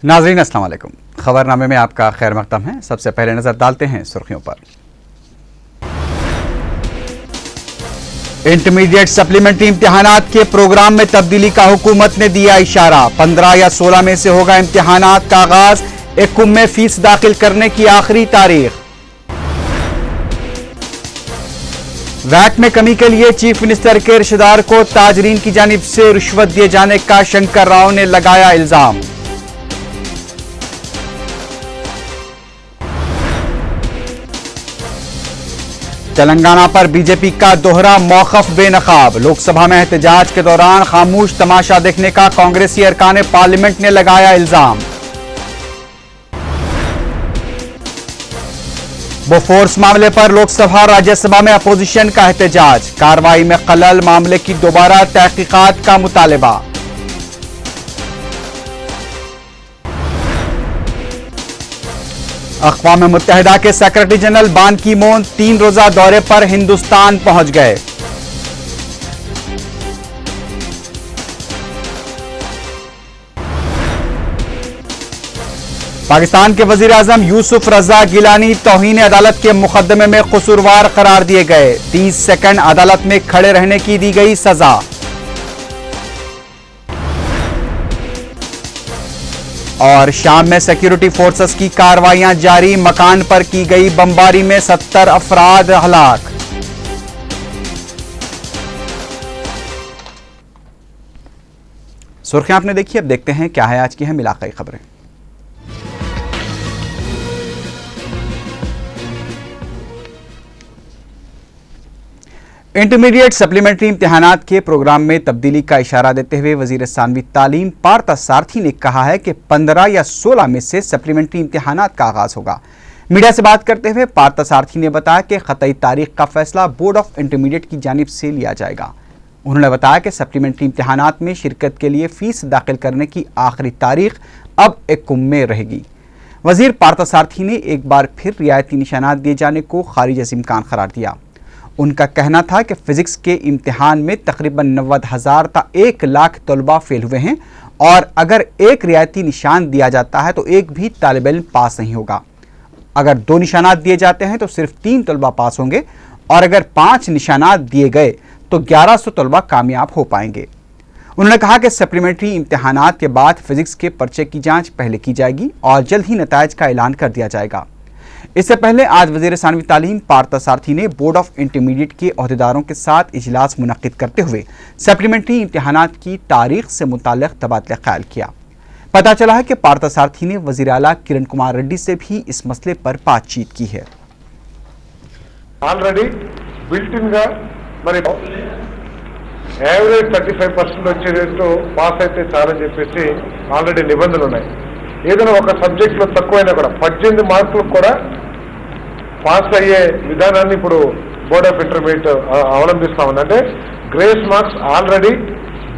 नाज़रीन अस्सलाम वालेकुम। खबरनामे में आपका खैर मकदम है। सबसे पहले नजर डालते हैं सुर्खियों पर। इंटरमीडिएट सप्लीमेंट्री इम्तिहानात के प्रोग्राम में तब्दीली का हुकूमत ने दिया इशारा। 15 या 16 में से होगा इम्तिहानात का आगाज। 1 में फीस दाखिल करने की आखिरी तारीख। वैट में कमी के लिए चीफ मिनिस्टर के रिश्तेदार को ताजरीन की जानिब से रिश्वत दिए जाने का शंकर राव ने लगाया इल्जाम। तेलंगाना पर बीजेपी का दोहरा मौक़िफ़ बेनकाब। लोकसभा में एहतजाज के दौरान खामोश तमाशा देखने का कांग्रेसी अरकान पार्लियामेंट ने लगाया इल्जाम। बोफोर्स मामले पर लोकसभा राज्यसभा में अपोजिशन का एहतजाज। कार्रवाई में खलल, मामले की दोबारा तहकीकात का मुतालबा। अक़वाम मुत्तहिदा के सेक्रेटरी जनरल बान की मून 3 रोजा दौरे पर हिंदुस्तान पहुंच गए। पाकिस्तान के वजीर आजम यूसुफ रजा गिलानी तौहीन अदालत के मुकदमे में कसूरवार करार दिए गए। 30 सेकंड अदालत में खड़े रहने की दी गई सजा। और शाम में सिक्योरिटी फोर्सेस की कार्रवाइयां जारी। मकान पर की गई बमबारी में 70 अफराद हलाक। सुर्खियां आपने देखी, अब देखते हैं क्या है आज की अहम इलाकाई खबरें। इंटरमीडिएट सप्लीमेंट्री इम्तिहानात के प्रोग्राम में तब्दीली का इशारा देते हुए वजीर सानवी तालीम पार्थ सारथी ने कहा है कि 15 या 16 में से सप्लीमेंट्री इम्तिहानात का आगाज होगा। मीडिया से बात करते हुए पार्थ सारथी ने बताया कि ख़तई तारीख का फैसला बोर्ड ऑफ इंटरमीडिएट की जानिब से लिया जाएगा। उन्होंने बताया कि सप्लीमेंट्री इम्तिहानात में शिरकत के लिए फीस दाखिल करने की आखिरी तारीख अब 1 में रहेगी। वजीर पार्थ सारथी ने एक बार फिर रियायती निशानात दिए जाने को खारिज अज़ इम्कान करार दिया। उनका कहना था कि फिजिक्स के इम्तिहान में तकरीबन 90,000 ता 1 लाख तलबा फेल हुए हैं और अगर एक रियायती निशान दिया जाता है तो एक भी तालिब इल्म पास नहीं होगा। अगर 2 निशानात दिए जाते हैं तो सिर्फ 3 तलबा पास होंगे और अगर 5 निशानात दिए गए तो 1100 तलबा कामयाब हो पाएंगे। उन्होंने कहा कि सप्लीमेंट्री इम्तिहानात के बाद फिजिक्स के पर्चे की जाँच पहले की जाएगी और जल्द ही नताइज का ऐलान कर दिया जाएगा। इससे पहले आज वजीर सानवी तालीम पार्थ सारथी ने बोर्ड ऑफ इंटरमीडिएट के अहदेदारों के साथ इजलास मुनक्किद करते हुए सप्लीमेंट्री इम्तिहानात की तारीख से मुताल्लिक़ तबादला ख्याल किया। पता चला है कि पार्थ सारथी ने वजीर आला किरण कुमार रेड्डी से भी इस मसले पर बातचीत की है। ऑलरेडी बिल्ट इन गा మరి एवरेज 35% వచ్చేటట్టు పాస్ అయితే చాలని చెప్పేసి ఆల్రెడీ నిబంధనలు ఉన్నాయి। ఏదైనా ఒక సబ్జెక్ట్లో తక్కువైనా కూడా 18 మార్కులకు కూడా పాస్ అయ్యే విధానాన్ని ఇప్పుడు బోర్డ్ ఆఫ్ ఇంటర్మీడియట్ అవలంబిస్తా ఉంది। అంటే grace marks already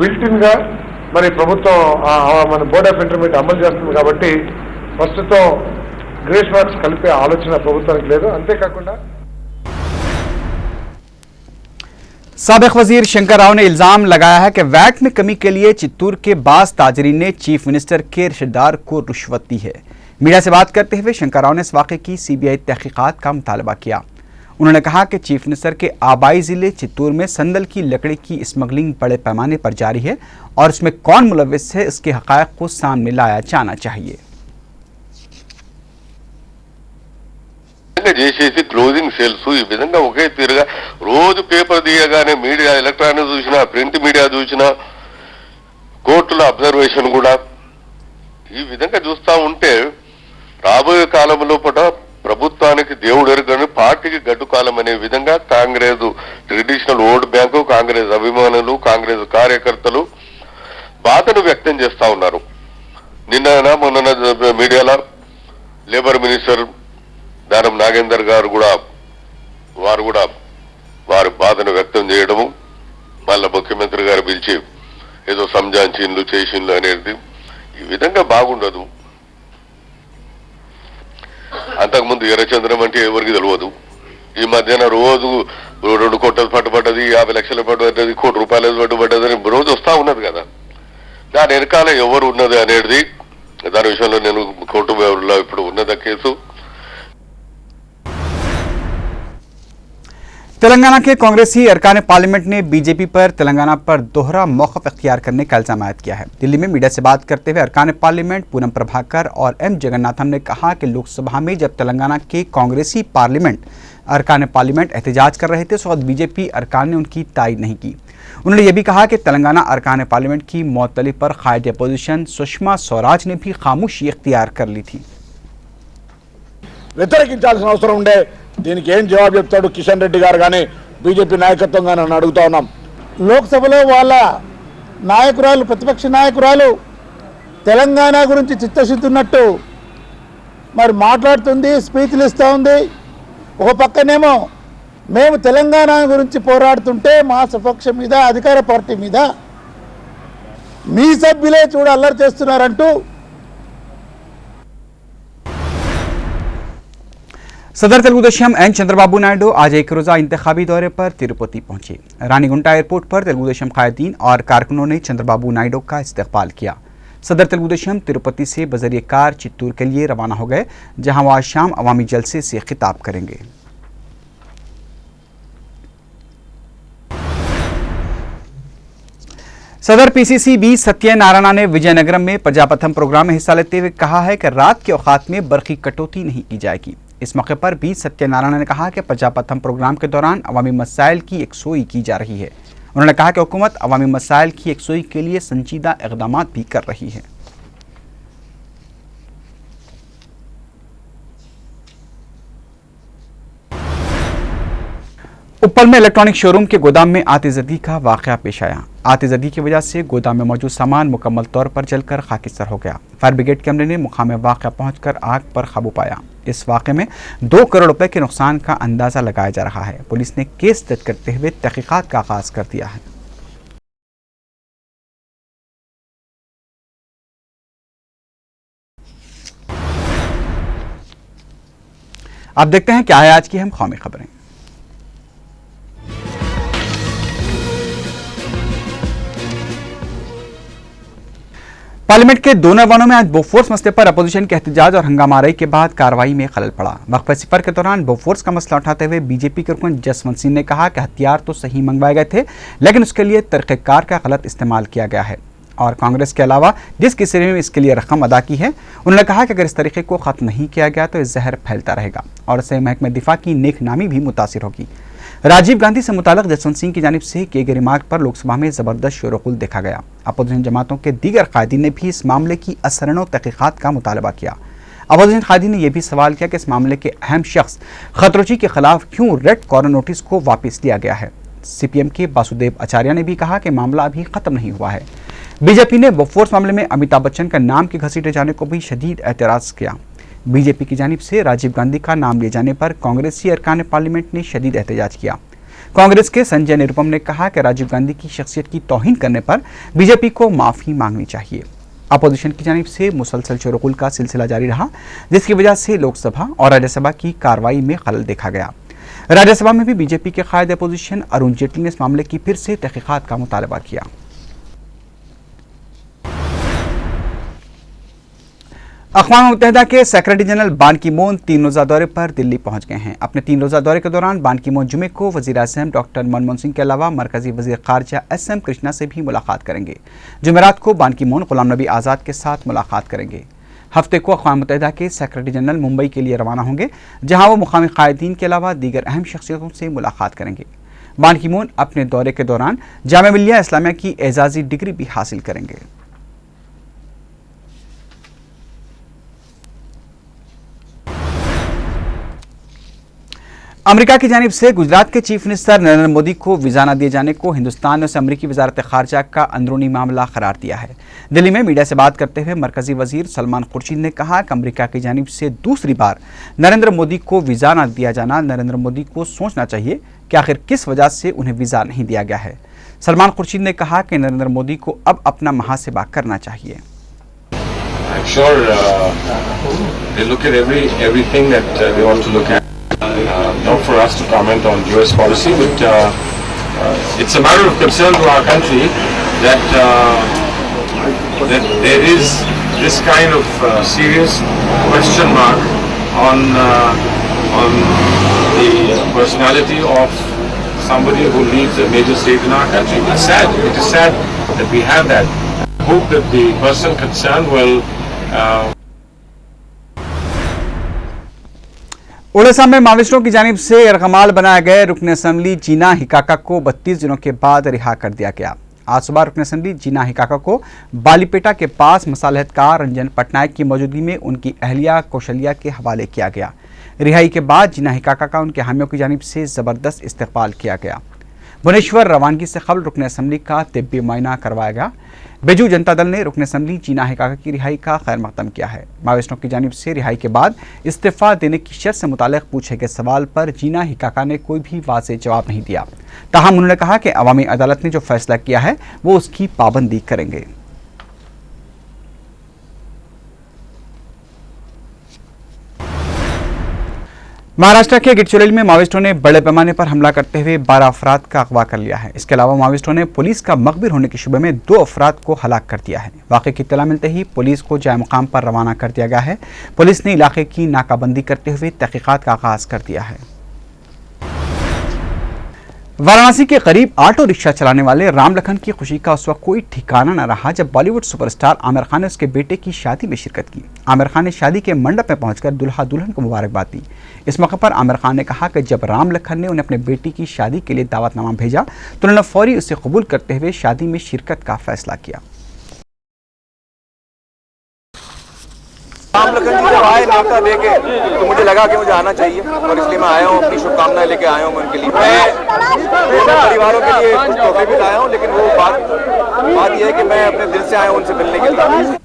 built in గా మరి ప్రభుత్వం మన బోర్డ్ ఆఫ్ ఇంటర్మీడియట్ అమలు చేస్తుంది కాబట్టి ప్రస్తుతం గ్రేస్ మార్క్స్ కలిపే ఆలోచన ప్రభుత్వానికి లేదు। అంతేకాకుండా साबिक वजीर शंकर राव ने इल्जाम लगाया है कि वैट में कमी के लिए चित्तूर के बास ताजरीन ने चीफ मिनिस्टर के रिश्तेदार को रिश्वत दी है। मीडिया से बात करते हुए शंकर राव ने इस वाक़े की सीबीआई तहकीकात का मुतालबा किया। उन्होंने कहा कि चीफ मिनिस्टर के आबाई जिले चित्तूर में संदल की लकड़ी की स्मगलिंग बड़े पैमाने पर जारी है और इसमें कौन मुलव्विस है इसके हक़ाइक़ को सामने लाया जाना चाहिए। చేసేసి క్లోజింగ్ సేల్స్ ఈ విధంగా ఒకే తీరుగా రోజు పేపర్ తీయగానే మీడియా ఎలక్ట్రానిక్ చూసినా ప్రింట్ మీడియా చూసినా కోర్టుల అబ్జర్వేషన్ కూడా ఈ విధంగా చూస్తూ ఉంటే రాబోయే కాలంలో పట ప్రభుత్వానికి దేవుడు ఎరుగని పార్టీకి గడ్డు కాలం అనే విధంగా Congress traditional vote bank Congress అభిమానులు కాంగ్రెస్ కార్యకర్తలు బాధను వ్యక్తం చేస్తా ఉన్నారు। నిన్న మొన్న మీడియాలో లేబర్ మినిస్టర్ దానం నాగేందర్ గారు కూడా వారి బాధను వ్యక్తం చేయడము మళ్ళా ముఖ్యమంత్రి గారు పిలిచి ఏదో సంజాంచిండ్లు చేసిండ్లు అనేది ఈ విధంగా బాగుండదు। అంతకుముందు ఎర్రచంద్రం అంటే ఎవరికి తెలియదు। ఈ మధ్యన రోజు 2 కోట్ల పట్టుబడ్డది 50 లక్షల పట్టుబడ్డది 1 కోటి రూపాయలు పట్టుబడ్డది అని రోజు వస్తా ఉన్నది కదా। దాని వెనకాల ఎవరు ఉన్నది అనేది దాని విషయంలో నేను కోర్టు వ్యవహారంలో ఇప్పుడు ఉన్నత కేసు. तेलंगाना के कांग्रेसी अरकान पार्लियामेंट ने बीजेपी पर तेलंगाना पर दोहरा मौक़िफ़ इख्तियार करने का इल्ज़ाम आयद किया है। दिल्ली में मीडिया से बात करते हुए अरकान पार्लियामेंट पूनम प्रभाकर और एम जगन्नाथम ने कहा कि लोकसभा में जब तेलंगाना के कांग्रेसी अरकान पार्लियामेंट एहतजाज कर रहे थे उस वक्त बीजेपी अरकान ने उनकी तायद नहीं की। उन्होंने ये भी कहा कि तेलंगाना अरकान पार्लियामेंट की मुअत्तली पर कायदे अपोजिशन सुषमा स्वराज ने भी खामोशी इख्तियार कर ली थी। వ్యతిరేకించాల్సిన అవసరం ఉండే దీనికి ఏం జవాబు చెప్తాడు కిషన్ రెడ్డి గారు కానీ బీజేపీ నాయకత్వం కానీ అని అడుగుతా ఉన్నాం. లోక్సభలో వాళ్ళ నాయకురాలు ప్రతిపక్ష నాయకురాలు తెలంగాణ గురించి చిత్తశుద్ధి ఉన్నట్టు మరి మాట్లాడుతుంది, స్పీచ్లు ఇస్తూ ఉంది. ఒక పక్కనేమో మేము తెలంగాణ గురించి పోరాడుతుంటే మా సపక్షం మీద అధికార పార్టీ మీద మీ సభ్యులే చూడ అల్లరి చేస్తున్నారంటూ. सदर तेलुगुदेशम एन चंद्रबाबू नायडू आज एक रोज़ा इंतखाबी दौरे पर तिरुपति पहुंचे। रानीगुंटा एयरपोर्ट पर तेलुगुदेशम कायदीन और कारकुनों ने चंद्रबाबू नायडू का इस्तकबाल किया। सदर तेलुगुदेशम तिरुपति से बजरिए कार चित्तूर के लिए रवाना हो गए, जहां वह आज शाम अवामी जलसे से खिताब करेंगे। सदर पीसीसी बी सत्यनारायण ने विजयनगरम में प्रजापथम प्रोग्राम में हिस्सा लेते हुए कहा है कि रात के औकात में बरकी कटौती नहीं की जाएगी। इस मौके पर बी सत्यनारायण ने कहा कि प्रजापथम प्रोग्राम के दौरान अवामी मसाइल की यकसोई की जा रही है। उन्होंने कहा कि हुकूमत अवामी मसाइल की यकसोई के लिए संजीदा इक़दाम भी कर रही है। उप्पल में इलेक्ट्रॉनिक शोरूम के गोदाम में आतिशबाजी का वाकया पेश आया। आतिशबाजी की वजह से गोदाम में मौजूद सामान मुकम्मल तौर पर जलकर खाकिस्तार हो गया। फायर ब्रिगेड के अमले ने मुकाम वाक़या पहुंचकर आग पर काबू पाया। इस वाक़े में 2 करोड़ रुपए के नुकसान का अंदाजा लगाया जा रहा है। पुलिस ने केस दर्ज करते हुए तहकीकात का आगाज कर दिया है। अब देखते हैं क्या है आज की हम कौमी खबरें। पार्लियामेंट के दोनों ऐवानों में आज बोफोर्स मसले पर अपोजिशन के एहतजाज और हंगामाराई के बाद कार्रवाई में खलल पड़ा। वक्फे सिफर के दौरान बोफोर्स का मसला उठाते हुए बीजेपी के रुकन जसवंत सिंह ने कहा कि हथियार तो सही मंगवाए गए थे, लेकिन उसके लिए तरीक़ेकार का गलत इस्तेमाल किया गया है और कांग्रेस के अलावा जिस किसी ने इसके लिए रकम अदा की है, उन्होंने कहा कि अगर इस तरीके को खत्म नहीं किया गया तो इस जहर फैलता रहेगा और इससे महकमे दिफा की नेक नामी भी मुतासिर होगी। राजीव गांधी से मुताल्लिक़ जसवंत सिंह की जानिब से किए गए रिमार्क पर लोकसभा में ज़बरदस्त शोरगुल देखा गया। अपोजिशन जमातों के दीगर कायदीन ने भी इस मामले की असरनो तहकीकात का मुतालबा किया। अपोजिशन कायदीन ने यह भी सवाल किया कि इस मामले के अहम शख्स खतरोची के खिलाफ क्यों रेड कॉर्नर नोटिस को वापस लिया गया है। CPM के वासुदेव आचार्य ने भी कहा कि मामला अभी खत्म नहीं हुआ है। बीजेपी ने बोफोर्स मामले में अमिताभ बच्चन का नाम के घसीटे जाने को भी शदीद एतराज़ किया। बीजेपी की जानिब से राजीव गांधी का नाम लिए जाने पर कांग्रेसी अरकान पार्लियामेंट ने शदीद एहतजाज किया। कांग्रेस के संजय निरुपम ने कहा कि राजीव गांधी की शख्सियत की तौहीन करने पर बीजेपी को माफ़ी मांगनी चाहिए। अपोजिशन की जानिब से मुसलसल शोरगुल का सिलसिला जारी रहा, जिसकी वजह से लोकसभा और राज्यसभा की कार्रवाई में खलल देखा गया। राज्यसभा में भी बीजेपी के कायद अपोजिशन अरुण जेटली ने इस मामले की फिर से तहकीकात का मुतालबा किया। अक़वाम मुत्तहिदा के सेक्रेटरी जनरल बान की मून 3 रोज़ा दौरे पर दिल्ली पहुंच गए हैं। अपने 3 रोज़ा दौरे के दौरान बान की मून जुमे को वज़ीर-ए-आज़म डॉक्टर मनमोहन सिंह के अलावा मरकजी वज़ीर ख़ारजा SM कृष्णा से भी मुलाकात करेंगे। जुमेरात को बान की मून ग़ुलाम नबी आज़ाद के साथ मुलाकात करेंगे। हफ्ते को अक़वाम मुत्तहिदा के सेक्रेटरी जनरल मुंबई के लिए रवाना होंगे, जहाँ वो मुक़ामी क़ायदीन के अलावा दीगर अहम शख्सियतों से मुलाकात करेंगे। बान की मून अपने दौरे के दौरान जामिया मिल्लिया इस्लामिया की एजाज़ी डिग्री भी हासिल करेंगे। अमेरिका की जानिब से गुजरात के चीफ मिनिस्टर नरेंद्र मोदी को वीज़ा न दिए जाने को हिंदुस्तान ने उसे अमरीकी वजारत ख़ारजा का अंदरूनी मामला करार दिया है। दिल्ली में मीडिया से बात करते हुए मरकजी वजीर सलमान खुर्शीद ने कहा कि अमेरिका की जानिब से दूसरी बार नरेंद्र मोदी को वीज़ा न दिया जाना नरेंद्र मोदी को सोचना चाहिए कि आखिर किस वजह से उन्हें वीज़ा नहीं दिया गया है। सलमान खुर्शीद ने कहा कि नरेंद्र मोदी को अब अपना मुहासिबा करना चाहिए। I'm sure they look at everything that they want to look at. Not for us to comment on US policy, but it's a matter of concern to our country that there is this kind of serious question mark on the personality of somebody who leads a major state in our country. It's sad. It is sad that we have that. I hope that the person concerned will Orissa में मावोइस्टों की जानिब से यरगमाल बनाए गए रुकन assembly जीना हिकाका को 32 दिनों के बाद रिहा कर दिया गया। आज सुबह रुकन असम्बली जीना हिकाका को बालीपेटा के पास मसालहतकार रंजन पटनायक की मौजूदगी में उनकी अहलिया कौशल्या के हवाले किया गया। रिहाई के बाद जीना हिकाका का उनके हामियों की जानिब से ज़बरदस्त इस्तकबाल किया गया। भुवनेश्वर रवानगी से कबल रुकन असम्बली का तिब्बी मुआयना करवाया गया। बेजू जनता दल ने रुकन असम्बली जीना हिकाका की रिहाई का खैर मकदम किया है। मावोइस्टों की जानिब से रिहाई के बाद इस्तीफा देने की शर्त से मुताल्लिक पूछे गए सवाल पर जीना हिकाका ने कोई भी वाज़ेह जवाब नहीं दिया। ताहम उन्होंने कहा कि अवामी अदालत ने जो फैसला किया है वो उसकी पाबंदी करेंगे। महाराष्ट्र के गढ़चिरौली में मावोइस्टों ने बड़े पैमाने पर हमला करते हुए 12 अफराद का अगवा कर लिया है। इसके अलावा मावोइस्टों ने पुलिस का मखबिर होने के शुबे में 2 अफराद को हलाक कर दिया है। वाक़े की इत्तला मिलते ही पुलिस को जाए मुकाम पर रवाना कर दिया गया है। पुलिस ने इलाके की नाकाबंदी करते हुए तहकीकात का आगाज कर दिया है। वाराणसी के करीब ऑटो रिक्शा चलाने वाले राम लखन की खुशी का उस वक्त कोई ठिकाना न रहा जब बॉलीवुड सुपरस्टार आमिर खान ने उसके बेटे की शादी में शिरकत की। आमिर खान ने शादी के मंडप में पहुंचकर दुल्हा दुल्हन को मुबारकबाद दी। इस मौके पर आमिर खान ने कहा कि जब राम लखन ने उन्हें अपने बेटी की शादी के लिए दावतनामा भेजा तो उन्होंने फौरी उसे कबूल करते हुए शादी में शिरकत का फैसला किया। राम लखन जी जब आए न्योता देके तो मुझे लगा कि मुझे आना चाहिए और इसलिए मैं आया हूँ, अपनी शुभकामनाएं लेके आया हूँ उनके लिए। मैं दोनों परिवारों के लिए कुछ तोहफे भी लाया हूँ, लेकिन वो बात यह है कि मैं अपने दिल से आया हूँ उनसे मिलने के लिए।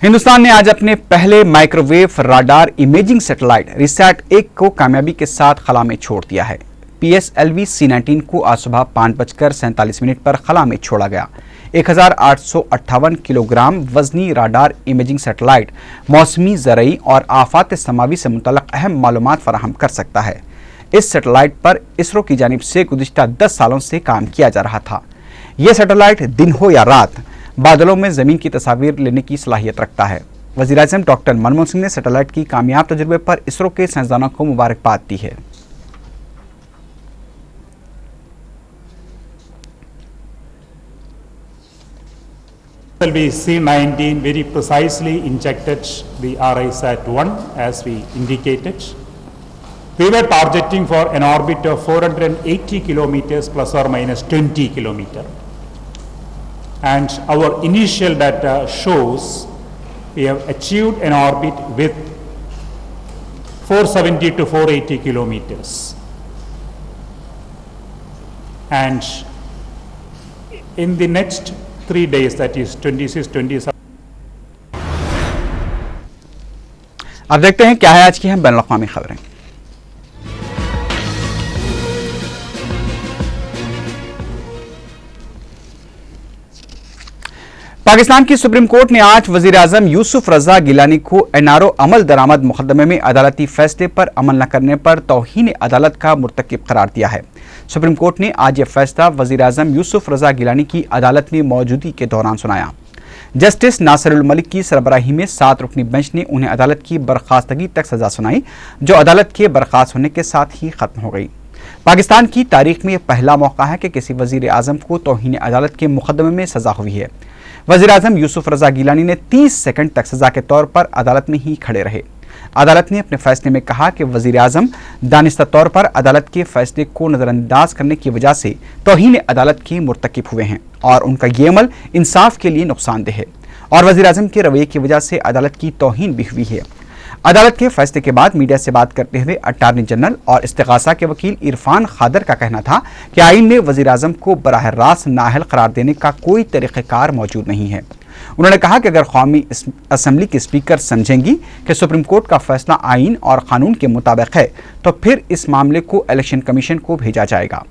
हिंदुस्तान ने आज अपने पहले microwave radar imaging satellite RISAT 1 को कामयाबी के साथ खला में छोड़ दिया है। PSLV C-19 को आज सुबह 5:47 पर खला में छोड़ा गया। 1858 किलोग्राम वजनी राडार इमेजिंग सैटेलाइट मौसमी ज़रई और आफात समावी से मुतल्लिक़ अहम मालूमात फराहम कर सकता है। इस सैटेलाइट पर इसरो की जानिब से गुज़िश्ता 10 सालों से काम किया जा रहा था। यह सैटेलाइट दिन हो या रात बादलों में ज़मीन की तस्वीर लेने की सलाहियत रखता है। वज़ीर-ए-आज़म डॉक्टर मनमोहन सिंह ने सैटेलाइट की कामयाब तजुर्बे पर इसरो के साइंसदानों को मुबारकबाद दी है। C-19 very precisely injected the RISAT-1 as we indicated. We were targeting for an orbit of 480 kilometers plus or minus 20 kilometers. And our initial data shows we have achieved an orbit with 470 to 480 kilometers. And in the next 3 days, that is 26, 27. अब देखते हैं क्या है आज की हम बैनुल-अक़वामी खबरें। पाकिस्तान की सुप्रीम कोर्ट ने आज वज़ीर-ए-आज़म यूसुफ रज़ा गिलानी को NRO अमल दरामद मुकदमे में अदालती फैसले पर अमल न करने पर तौहीन अदालत का मुर्तकिब करार दिया है। सुप्रीम कोर्ट ने आज यह फैसला वज़ीर-ए-आज़म यूसुफ रज़ा गिलानी की अदालत में मौजूदगी के दौरान सुनाया। जस्टिस नासिरुल मलिक की सरबराही में 7 रुकनी बेंच ने उन्हें अदालत की बर्खास्तगी तक सजा सुनाई, जो अदालत के बर्खास्त होने के साथ ही खत्म हो गई। पाकिस्तान की तारीख में यह पहला मौका है कि किसी वज़ीर-ए-आज़म को तौहीन अदालत के मुकदमे में सजा हुई है। वज़ीर-ए-आज़म यूसुफ रज़ा गिलानी ने 30 सेकंड तक सजा के तौर पर अदालत में ही खड़े रहे। अदालत ने अपने फैसले में कहा कि वज़ीर-ए-आज़म दानिस्ता तौर पर अदालत के फैसले को नज़रअंदाज करने की वजह से तौहीन अदालत के मुर्तकिब हुए हैं और उनका ये अमल इंसाफ के लिए नुकसानदेह है और वज़ीर-ए-आज़म के रवैये की वजह से अदालत की तौहीन भी हुई है। अदालत के फैसले के बाद मीडिया से बात करते हुए अटार्नी जनरल और इस्तिगासा के वकील इरफान खादर का कहना था कि आईन में वज़ीर-ए-आज़म को बराह रास्त नाअहल करार देने का कोई तरीक़ेकार मौजूद नहीं है। उन्होंने कहा कि अगर कौमी असम्बली के स्पीकर समझेंगी कि सुप्रीम कोर्ट का फैसला आईन और कानून के मुताबिक है तो फिर इस मामले को इलेक्शन कमीशन को भेजा जाएगा।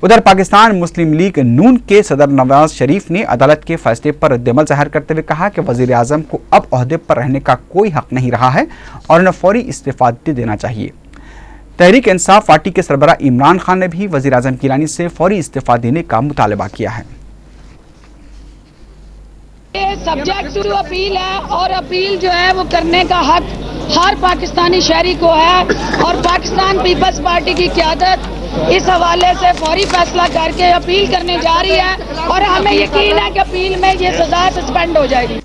उधर पाकिस्तान मुस्लिम लीग नून के सदर नवाज शरीफ ने अदालत के फैसले पर रद्द-ए-अमल जाहिर करते हुए कहा कि वज़ीर-ए-आज़म को अब ओहदे पर रहने का कोई हक नहीं रहा है और उन्हें फौरी इस्तीफा दे देना चाहिए। तहरीक इंसाफ पार्टी के सरबराह इमरान खान ने भी वज़ीर-ए-आज़म गिलानी से फौरी इस्तीफा देने का मुतालबा किया है। ये सब्जेक्ट टू अपील है और अपील जो है वो करने का हक हर पाकिस्तानी शहरी को है और पाकिस्तान पीपल्स पार्टी की क़यादत इस हवाले से फौरी फैसला करके अपील करने जा रही है और हमें यकीन है कि अपील में ये सजा सस्पेंड हो जाएगी।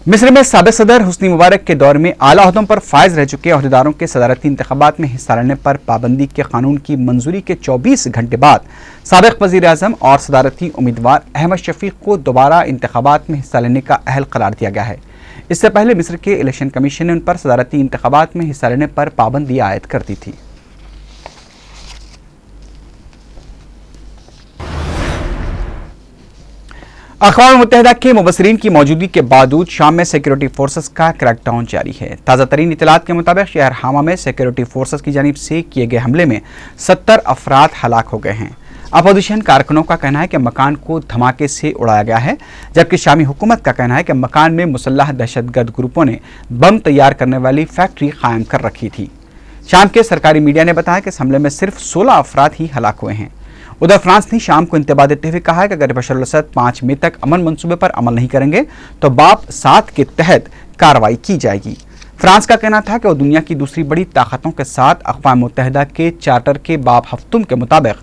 मिस्र में साबिक सदर हुस्नी मुबारक के दौर में आला ओहदों पर फायज रह चुके अहदेदारों के सदारती इंतखाबात में हिस्सा लेने पर पाबंदी के कानून की मंजूरी के 24 घंटे बाद साबिक वज़ीर आज़म और सदारती उम्मीदवार अहमद शफीक को दोबारा इंतखाबात में हिस्सा लेने का अहल करार दिया गया है। इससे पहले मिस्र के इलेक्शन कमीशन ने उन पर सदारती इंतखाबात में हिस्सा लेने पर पाबंदी आयद कर दी थी। अक़वाम मुत्तहिदा के मुबस्सिरीन की मौजूदगी के बावजूद शाम में सिक्योरिटी फोर्सेस का क्रैकडाउन जारी है। ताज़ा तरीन इत्तलात के मुताबिक शहर हामा में सिक्योरिटी फोर्सेस की जानिब से किए गए हमले में 70 अफराद हलाक हो गए हैं। अपोजिशन कारकुनों का कहना है कि मकान को धमाके से उड़ाया गया है, जबकि शामी हुकूमत का कहना है कि मकान में मुसल्लह दहशतगर्द ग्रुपों ने बम तैयार करने वाली फैक्ट्री कायम कर रखी थी। शाम के सरकारी मीडिया ने बताया कि इस हमले में सिर्फ 16 अफराद ही हलाक हुए हैं। उधर फ्रांस ने शाम को इंतबाह देते हुए कहा है कि अगर बशर अल असद 5 मई तक अमन मंसूबे पर अमल नहीं करेंगे तो बाब 7 के तहत कार्रवाई की जाएगी। फ्रांस का कहना था कि वो दुनिया की दूसरी बड़ी ताकतों के साथ अक़वाम मुत्तहिदा के चार्टर के बाब हफ्तुम के मुताबिक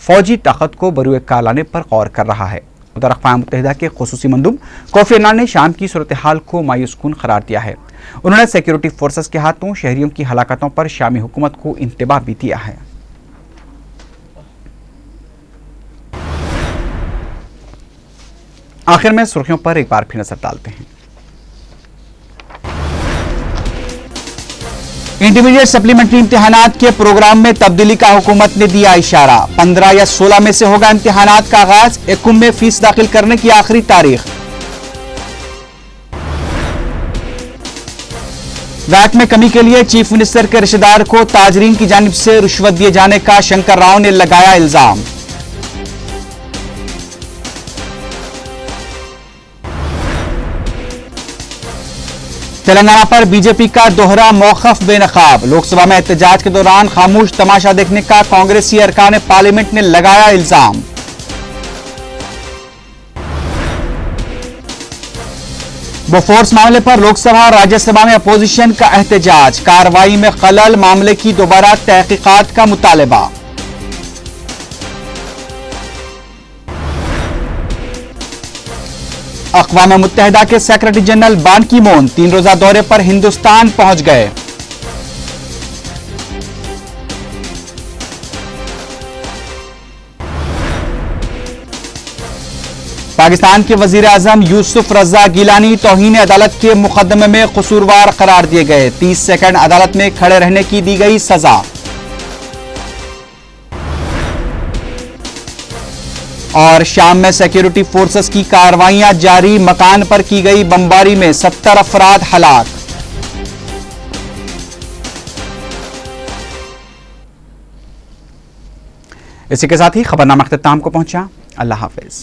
फौजी ताकत को बरूए कार लाने पर गौर कर रहा है। उधर अक़वाम मुत्तहिदा के खुसूसी मंदूब कोफी अन्नान ने शाम की सूरत हाल को मायूस कुन करार दिया है। उन्होंने सिक्योरिटी फोर्सेस के हाथों शहरियों की हलाकतों पर शामी हुकूमत को इंतबाह भी दिया है। आखिर में सुर्खियों पर एक बार फिर नजर डालते हैं। इंटरमीडिएट सप्लीमेंट्री इम्तिहानात के प्रोग्राम में तब्दीली का हुकूमत ने दिया इशारा। 15 या 16 में से होगा इम्तिहानात का आगाज। 1 में फीस दाखिल करने की आखिरी तारीख। वैट में कमी के लिए चीफ मिनिस्टर के रिश्तेदार को ताजरीन की जानिब से रिश्वत दिए जाने का शंकर राव ने लगाया इल्जाम। तेलंगाना पर बीजेपी का दोहरा मौक़िफ़ बेनकाब। लोकसभा में एहतजाज के दौरान खामोश तमाशा देखने का कांग्रेसी अरकान पार्लियामेंट ने लगाया इल्जाम। बोफोर्स मामले पर लोकसभा और राज्यसभा में अपोजिशन का एहतजाज। कार्रवाई में खलल, मामले की दोबारा तहकीकात का मुतालबा। अक़वाम मुत्तहिदा के सेक्रेटरी जनरल बान की मून 3 रोजा दौरे पर हिंदुस्तान पहुंच गए। पाकिस्तान के वजीर आजम यूसुफ रजा गिलानी तौहीन अदालत के मुकदमे में कसूरवार करार दिए गए। 30 सेकंड अदालत में खड़े रहने की दी गई सजा। और शाम में सिक्योरिटी फोर्सेस की कार्रवाइयां जारी। मकान पर की गई बमबारी में 70 अफराद हलाक। इसी के साथ ही खबरनामा अख्ताम को पहुंचा। अल्लाह हाफिज।